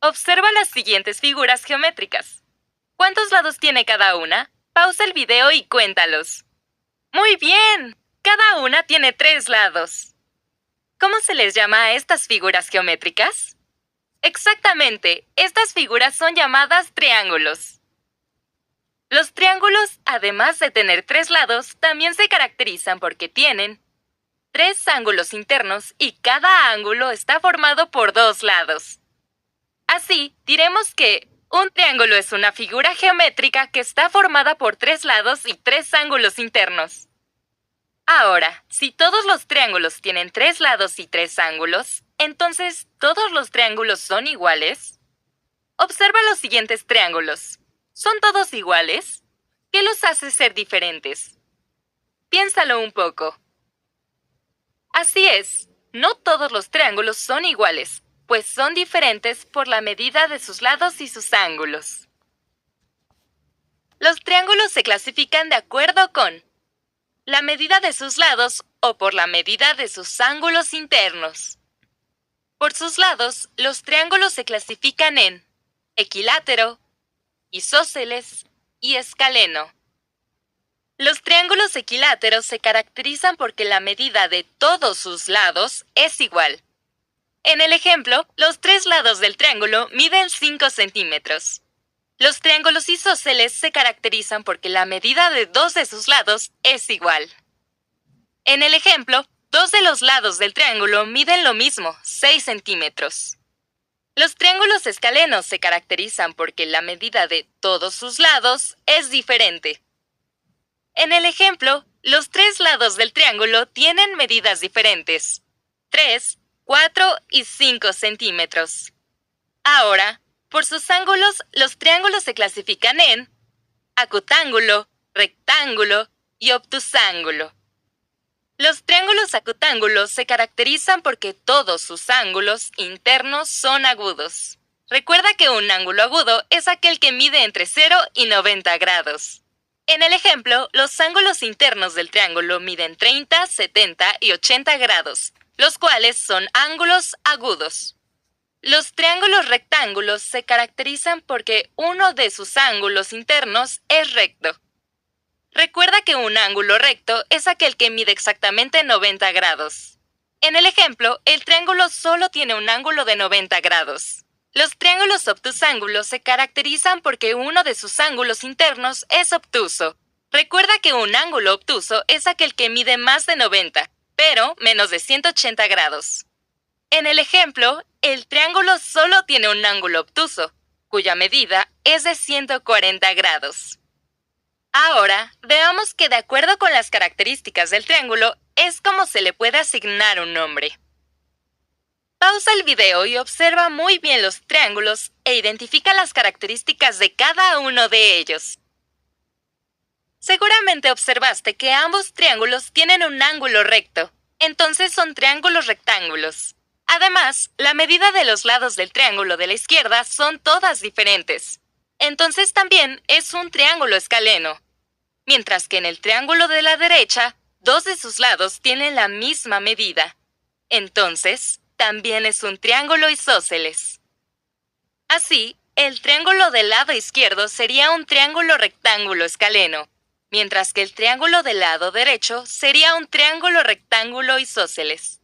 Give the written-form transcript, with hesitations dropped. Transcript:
Observa las siguientes figuras geométricas. ¿Cuántos lados tiene cada una? Pausa el video y cuéntalos. ¡Muy bien! Cada una tiene 3 lados. ¿Cómo se les llama a estas figuras geométricas? Exactamente, estas figuras son llamadas triángulos. Los triángulos, además de tener 3 lados, también se caracterizan porque tienen 3 ángulos internos y cada ángulo está formado por 2 lados. Así, diremos que un triángulo es una figura geométrica que está formada por 3 lados y 3 ángulos internos. Ahora, si todos los triángulos tienen 3 lados y 3 ángulos, entonces, ¿todos los triángulos son iguales? Observa los siguientes triángulos. ¿Son todos iguales? ¿Qué los hace ser diferentes? Piénsalo un poco. Así es, no todos los triángulos son iguales, pues son diferentes por la medida de sus lados y sus ángulos. Los triángulos se clasifican de acuerdo con la medida de sus lados o por la medida de sus ángulos internos. Por sus lados, los triángulos se clasifican en equilátero, isósceles y escaleno. Los triángulos equiláteros se caracterizan porque la medida de todos sus lados es igual. En el ejemplo, los 3 lados del triángulo miden 5 centímetros. Los triángulos isósceles se caracterizan porque la medida de 2 de sus lados es igual. En el ejemplo, 2 de los lados del triángulo miden lo mismo, 6 centímetros. Los triángulos escalenos se caracterizan porque la medida de todos sus lados es diferente. En el ejemplo, los 3 lados del triángulo tienen medidas diferentes, 3, 4 y 5 centímetros. Ahora, por sus ángulos, los triángulos se clasifican en acutángulo, rectángulo y obtusángulo. Los triángulos acutángulos se caracterizan porque todos sus ángulos internos son agudos. Recuerda que un ángulo agudo es aquel que mide entre 0 y 90 grados. En el ejemplo, los ángulos internos del triángulo miden 30, 70 y 80 grados, los cuales son ángulos agudos. Los triángulos rectángulos se caracterizan porque uno de sus ángulos internos es recto. Recuerda que un ángulo recto es aquel que mide exactamente 90 grados. En el ejemplo, el triángulo solo tiene un ángulo de 90 grados. Los triángulos obtusángulos se caracterizan porque uno de sus ángulos internos es obtuso. Recuerda que un ángulo obtuso es aquel que mide más de 90, pero menos de 180 grados. En el ejemplo, el triángulo solo tiene un ángulo obtuso, cuya medida es de 140 grados. Ahora, veamos que de acuerdo con las características del triángulo, es como se le puede asignar un nombre. Pausa el video y observa muy bien los triángulos e identifica las características de cada uno de ellos. Seguramente observaste que ambos triángulos tienen un ángulo recto, entonces son triángulos rectángulos. Además, la medida de los lados del triángulo de la izquierda son todas diferentes. Entonces también es un triángulo escaleno. Mientras que en el triángulo de la derecha, 2 de sus lados tienen la misma medida. Entonces, también es un triángulo isósceles. Así, el triángulo del lado izquierdo sería un triángulo rectángulo escaleno, mientras que el triángulo del lado derecho sería un triángulo rectángulo isósceles.